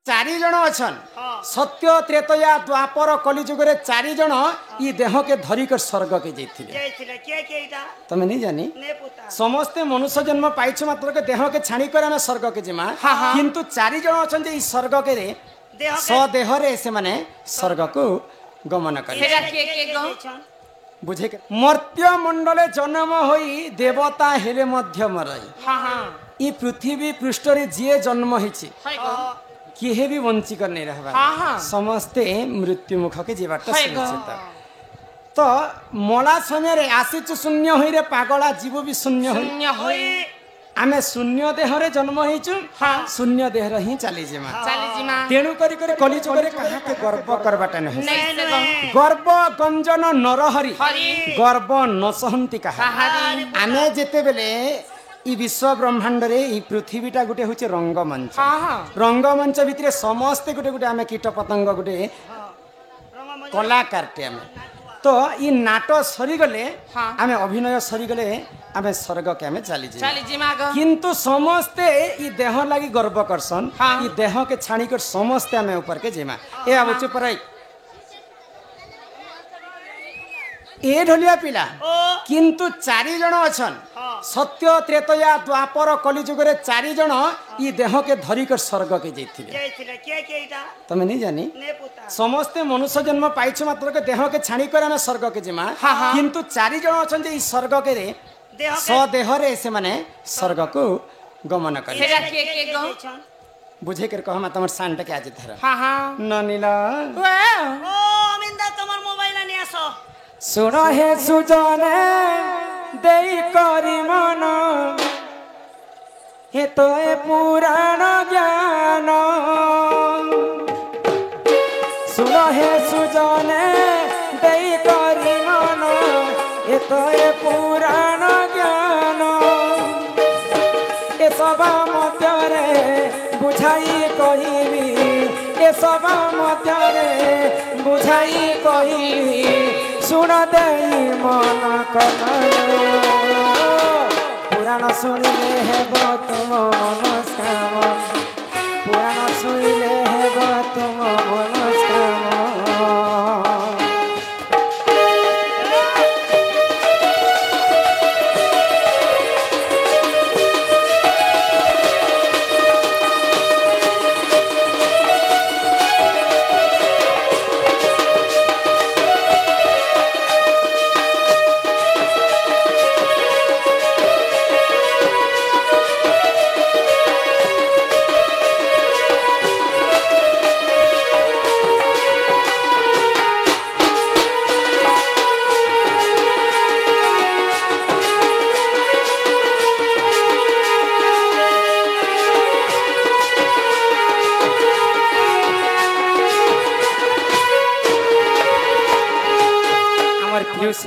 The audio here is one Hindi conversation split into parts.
चारि जन अछन सत्य त्रेतया द्वापर कलिजुग रे चारि जन ई देह के धरी कर स्वर्ग के जैथिले तमे नहीं जानी समस्ते मनुष्य जन्म पाइछ मात्र के देह के छाणी कर हम स्वर्ग के जिमा किंतु चारि जन अछन जे ई स्वर्ग के रे देह रे से माने स्वर्ग को गमन करे बुझे के मर्त्य मंडले जन्म होई देवता हेले मध्य मरई ई पृथ्वी पृष्ठ रे जे जन्म हिछि किहे भी वंचित नहीं रहा समस्ते मृत्यु मुख के जीवाटा सुनिश्चित तो मला समय आसीचु शून्य होई रे पागला जीव भी शून्य होई आमे शून्य देह रे जन्म होइचु शून्य देह रे ही चली जिमा तेणु करी करे कली चोरे कहा के गर्व करबाटा नहीं गर्व गंजन नरहरि गर्व न सहंती कहा आमे जेते बेले ई विश्व ब्रह्मांड रे ई पृथ्वीटा गुटे होचे रंगमंच रंगमंच भितरे समस्त गुटे गुटे आमे कीट पतंग गुटे कलाकार टे आमे तो ई नाटक सरी गले आमे अभिनय सरी गले आमे स्वर्ग के आमे चली जिमा किंतु समस्ते ई देह लागि गर्व करसन ई देह के छाणी कर समस्ते आमे ऊपर के जिमा ए आबो चुप रही ए ढोलिया पिला किंतु चारि जन अछन सत्य त्रेतया द्वापर कलिजुग रे चारि जन ई देह के धरी कर स्वर्ग के जैथिले तमे नहीं जानी समस्ते मनुष्य जन्म पाइछ मात्र के देह के छाणी कर हम स्वर्ग के जिमा किंतु चारि जन अछन जे ई स्वर्ग के रे देह रे से माने स्वर्ग को गमन करे बुझे कर कहमा तमर शान के आज धर ननीला ओ मिंदा तमर मोबाइल आनी आसो सुन हे सुजने देई करी मन हे तो ए पुराण ज्ञान सुन हे सुजने देई करी मन हे तो ए पुराण ज्ञान ए सभा मध्यरे बुझाई कहिबी ए सभा मध्यरे बुझाई कहिबी सुन देई मन कमल पुराण सुनिले हेब तुम मनस्काम पुराण सुनिले हेब तुम मनस्काम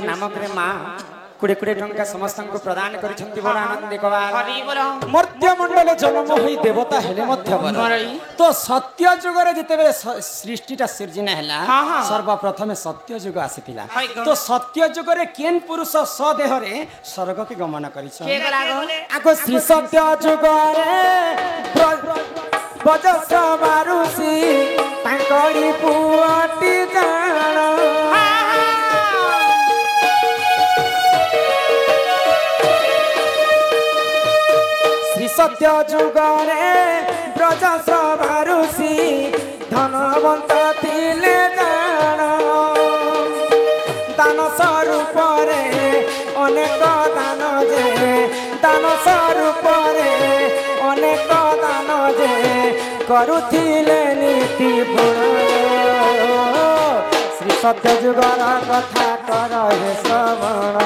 नामक रे माँ कुड़े कुड़े टंका समस्त को प्रदान करिसेंती बड़ आनंद कबार मर्त्य मंडल जन्म होई देवता हेले मध्य तो सत्य जुग रे जेतेबे सृष्टिटा सृजना हैला सर्वप्रथम सत्य जुग आसीतिला तो सत्य जुग रे केन पुरुष सदेह रे स्वर्ग के गमन करिछ आको श्री सत्य जुग रे बजस मारुसी तांकड़ी पुआटी जान सत्य जुगरे ब्रज सभारुषि धनवंत थिले जान दान स्वरूप रे अनेक दान जे दान स्वरूप रे अनेक दान जे करुथिले नीति गुण श्री सत्य जुगर कथा कर हे श्रवण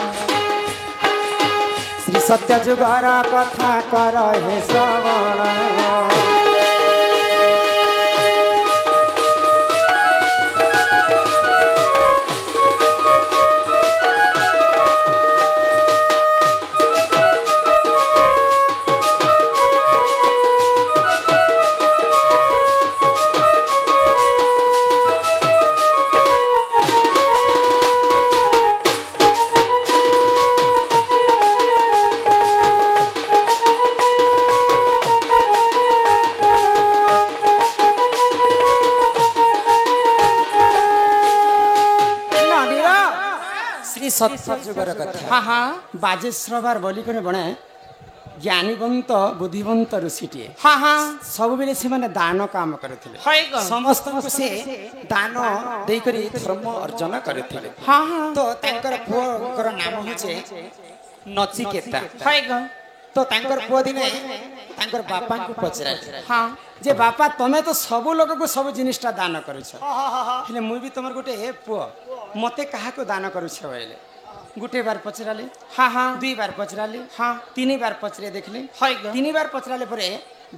श्री सत्य जुगर कथा कर हे श्रवण सत्य जुगर कथा हाँ हाँ बाजेश्रवार बोली करे बणे ज्ञानीवंत बुद्धिवंत ऋषिटीए हाँ हाँ सब बेले से माने दान काम करथिले है गो समस्त को से दान देई करी धर्म अर्जन करथिले हाँ हाँ तो तांकर पुअकर नाम होचे नचिकेता है गो तो तांकर पुआ दिने तांकर बापा को पचरा हाँ जे बापा तमे तो सब लोग को सब जिनिसटा दान करूछ हेले मुई भी तमर गोटे हे पुआ मते काहा को दान करूछ बोले गुटे बार पचराले हाँ हाँ 2 बार पचराले हाँ 3 बार पचरे देखले है गो 3 बार पचराले परे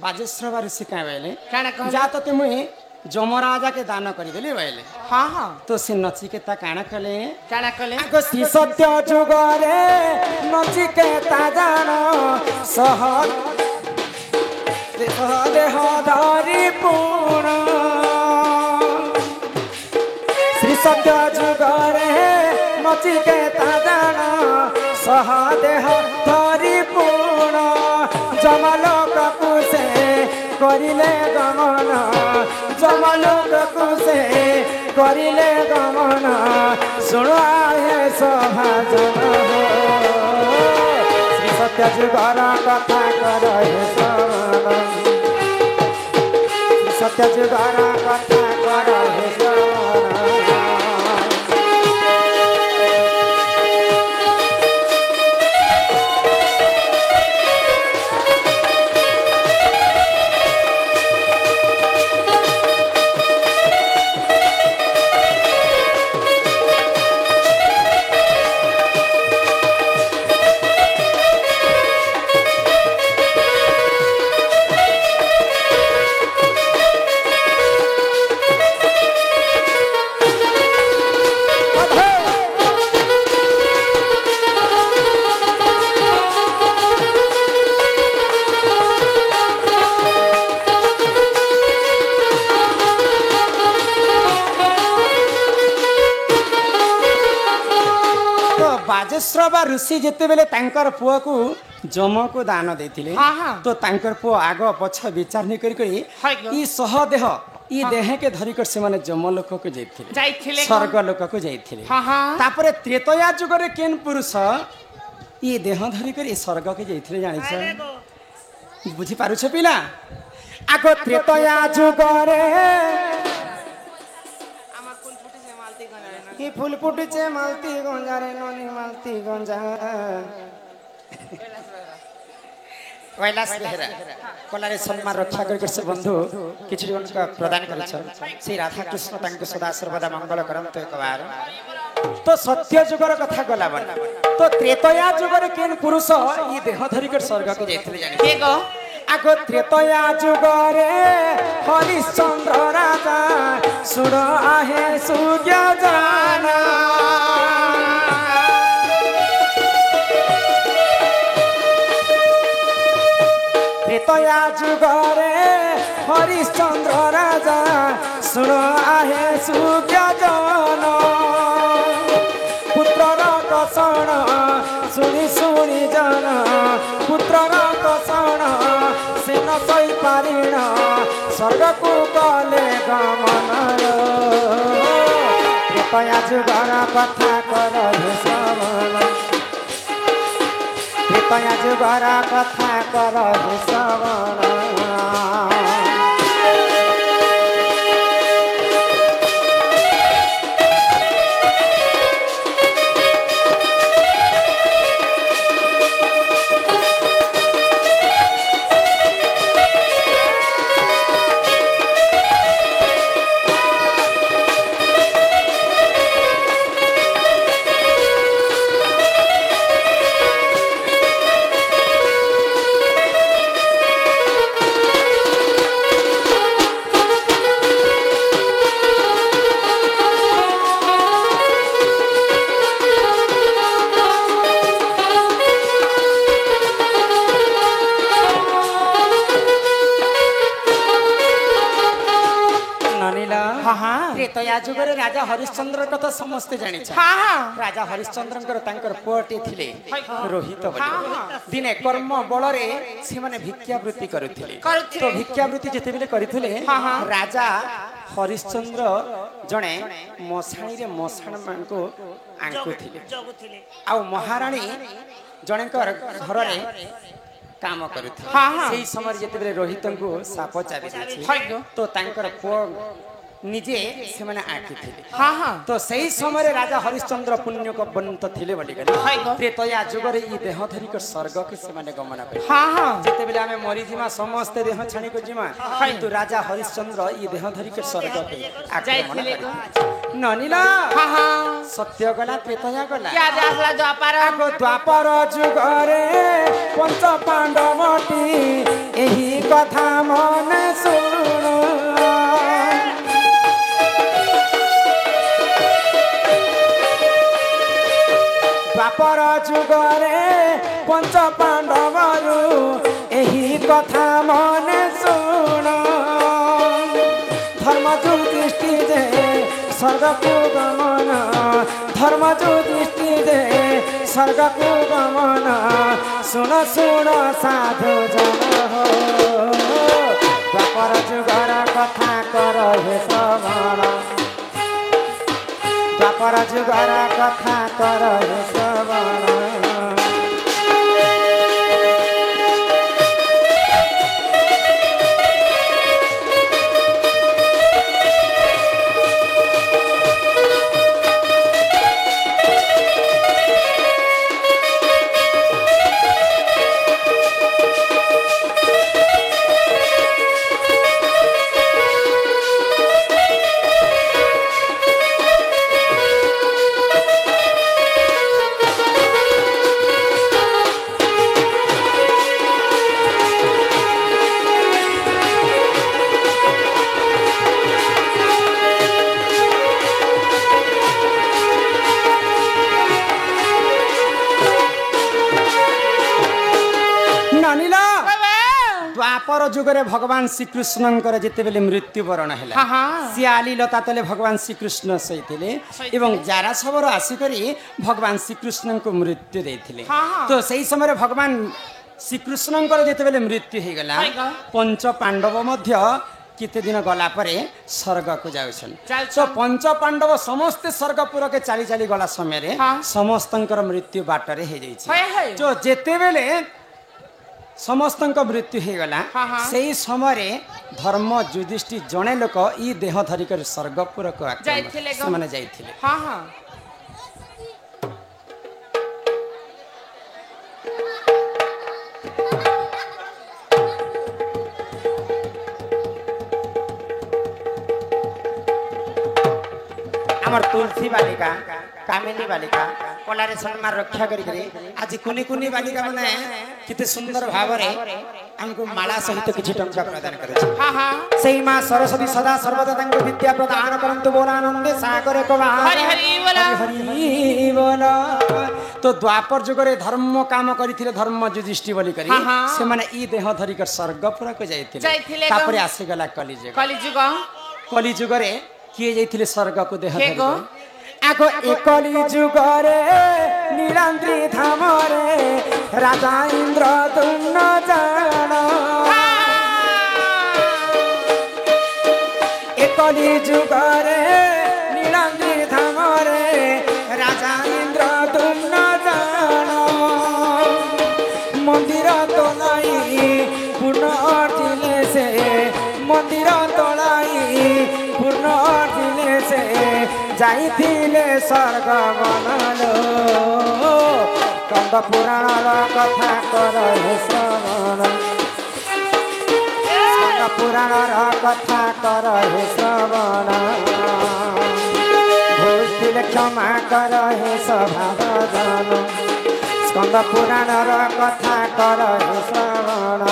बाजेश्वर सिका बोले काना कह जा तो मुई जमराजा के दान करी देली बोले हाँ हाँ तो से नचिकेता काना कले काना कले आगो श्री सत्य जुगरे नचिकेता जान सह देह धरि पूर्ण श्री सत्य जुगरे नचिकेता जान सह देह धरि पूर्ण जमलोक कुसे करिले गमन जमलोक कुसे करिले गमन सुनो हे सभाजन श्री सत्य जुगर कथा कर हे श्रवण श्री सत्य जुगर कथा कर हे श्रवण बाजेश्रवा ऋषि जिते बेले तांकर पुआ को जम को दान देथिले हाँ हाँ तो तांकर पुआ आग पछ विचार नहीं करी करी है गो ई सहदेह ई देह के धरी कर से माने जम लोक को जाइथिले जाइथिले स्वर्ग लोक को जाइथिले हाँ हाँ तापरे त्रेतया जुगरे केन पुरुष ई देह धरी कर ई स्वर्ग के जाइथिले जानि छ बुझी पारु छ पिला आगो त्रेतया जुगरे ही फूल फुटुचे मालती गंजा रे ननी मालती गंजा कैलाश बेहरा कलारे सम्मान रक्षा कर से बंधु किछि जन का प्रदान करे छ श्री राधा कृष्ण तांको सदा सर्वदा मंगल करंत एक बार तो सत्य जुगर कथा गला बन तो त्रेतया जुगर केन पुरुष ई देह धरि कर स्वर्ग के जाइथिले जानि के गो आगो त्रेतया जुगरे हरिश्चंद्र राजा सुर आहे सूर्य जाना त्रेतया जुगरे हरिश्चंद्र राजा सुर आहे सूर्य जाना पुत्रर कषण शुणी शुणी जन पुत्रर कषण से न सही पारिण स्वर्ग को गले गमन कृपया जुगर कथा कर हे श्रवण कृपया जुगर कथा कर हे श्रवण त्रेतया जुगरे राजा हरिश्चंद्र कथा समस्ते जानि छ हाँ हाँ राजा हरिश्चंद्रंकर तांकर पुअटे थिले रोहित बोली दिने कर्म बलरे से माने भिक्षावृत्ति करुथिले तो भिक्षावृत्ति जेते बेले करिथिले राजा हरिश्चंद्र जड़े मशाणी मशाण मान को आंकुले आ महाराणी जड़े घर काम करुले समय जिते रोहित को साप चाबी तो पुओ निजे से माने आंकी थे तो सही समय राजा हरिश्चंद्र पुण्य को बंत थिले बोली त्रेतया जुगरे ई देह धरिक स्वर्ग के से माने गमन करे जेते बेले हमें मरी जिमा समस्त देह छाणी को जिमा किंतु राजा हरिश्चंद्र ई देह धरिक स्वर्ग के आगमन करे ननिला सत्य गला त्रेतया गला क्या आसला द्वापर जुगरे पंच पांडवटी एही कथा मन सुनो द्वापर जुगरे पंच पांडवरु एही कथा मन सुन धर्म दृष्टि दे स्वर्ग को गमन धर्म दृष्टि दे स्वर्ग को गमन सुन सुन साधु जन हो द्वापर जुगर कथा कर हे श्रवण द्वापर जुगर कथा कर हे श्रवण द्वापर जुगरे भगवान श्रीकृष्ण जिते बेले मृत्युवरण है सियाली लता तले भगवान श्रीकृष्ण सही एवं जारा सबर आसिक भगवान श्रीकृष्ण को मृत्यु देते तो सही समय भगवान श्रीकृष्ण जिते बेले मृत्यु हो गला पंच पांडव किते दिन गला परे स्वर्ग को जाउछन तो पंच पांडव समस्त स्वर्गपुर के चाली चाली गला समय समस्तंकर मृत्यु बाटरे हो जाइछि जो जेते बेले समस्त मृत्यु हो गला सही समय धर्म युधिष्ठिर जड़े लोक ई देह धरिक स्वर्गपुर को माने जाइथिले हमर तुलसी बालिका कामिनी बालिका कलारे सम्मान रक्षा करी आज कुनी कुनी बालिका माने किते सुंदर भाव रे हमको माला सहित किछि टंका प्रदान करे छै सेही मां सरस्वती सदा सर्वदा तंग विद्या प्रदान करंतु बोलानंदे सागरे को हरि हरि बोला हरि बोला तो द्वापर जुगरे धर्म काम करिथिले धर्म युधिष्ठिर बोली करी से माने ई देह धरिक स्वर्गपुर को जाइथिले तापरे आसी गला कली जुग रे किए जाइथिले स्वर्ग को देह धरिक आगो एकली जुगरे नीलाद्री धाम रे राजा इंद्र तुम जान एकली जुगरे नीलाद्री धाम रे राजा इंद्र तुम जान मंदिर तोलाई पूर्ण अर्जिले से मंदिर तोलाई पूर्ण अर्जिले से जाइथिले स्वर्ग बनलो कंद पुराण कथा कर हे श्रवण कंद पुराण कथा कर हे श्रवण भूल क्षमा कर हे सभाजन स्कंद पुराण कथा कर हे श्रवण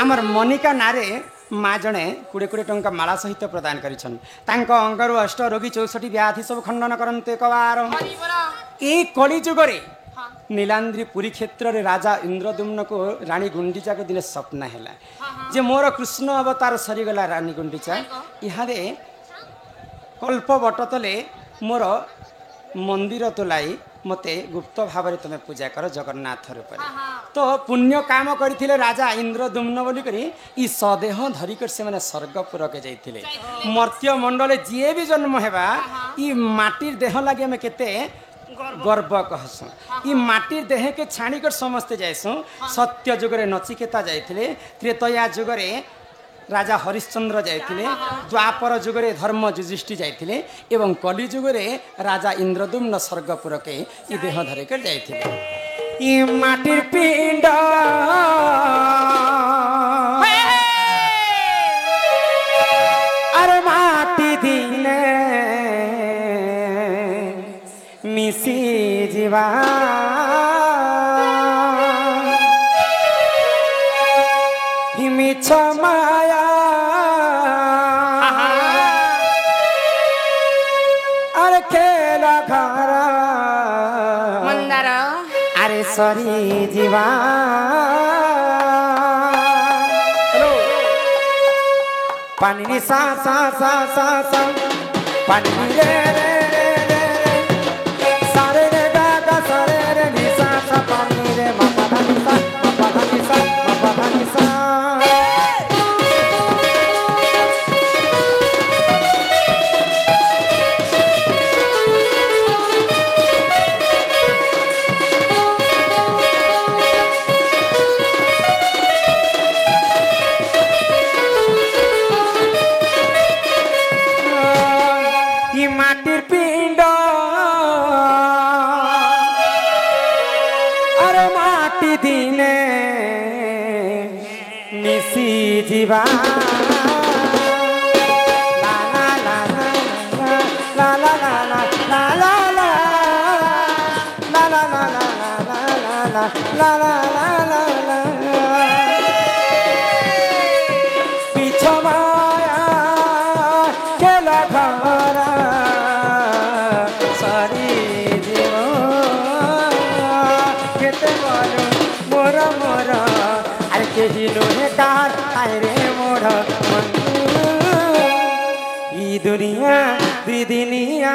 आमर मनिका नारे माँ जड़े 20 टंका माला सहित प्रदान करिछन तांको अंगरु अष्ट रोगी 64 व्याधि सब खंडन करते एक बार ए कली जुगरे नीलाद्री पुरी क्षेत्र रे राजा इंद्रदुम्न को रानी गुंडीचा को दिने स्वप्न हैला जे मोर कृष्ण अवतार सरीगला रानी गुंडीचा इहारे कल्प बट तले मोर मंदिर तुलाई मते गुप्त भाव में तुम्हें पूजा कर जगन्नाथ रूप तो पुण्य काम करथिले राजा इंद्रदुम्न बोली करी ई सदेह धरिकर से माने स्वर्गपुर के जाइथिले मर्त्य मंडल जे भी जन्म हेबा ई माटिर देह लागे में केते गर्व कहसु ई माटिर देह के छाणीकर समस्ते जाइसु सत्य जुगरे नचिकेता जाइथिले त्रेतया जुगरे राजा हरिश्चंद्र जाइथिले द्वापर जुगरे धर्म युधिष्ठिर जाइथिले एवं कलि जुगरे राजा इंद्रदुम्न स्वर्गपुर के ई देह धरिकर जाइथिले ई माटिर पिंड अरे माटी दिने मिसी जीवा हिमिछ माया अरे खेला घरा मंदार अरे सरी जीवा पानी सा सा सा सा सा पानी रे रे माटिर पिंड अरे माटी दिने मिसी जीवा ला ला ला ला ला ला ला ला ला ला ला ला ला ला ला ला ला पीछे माया केला घरा दुनिया दी दुनिया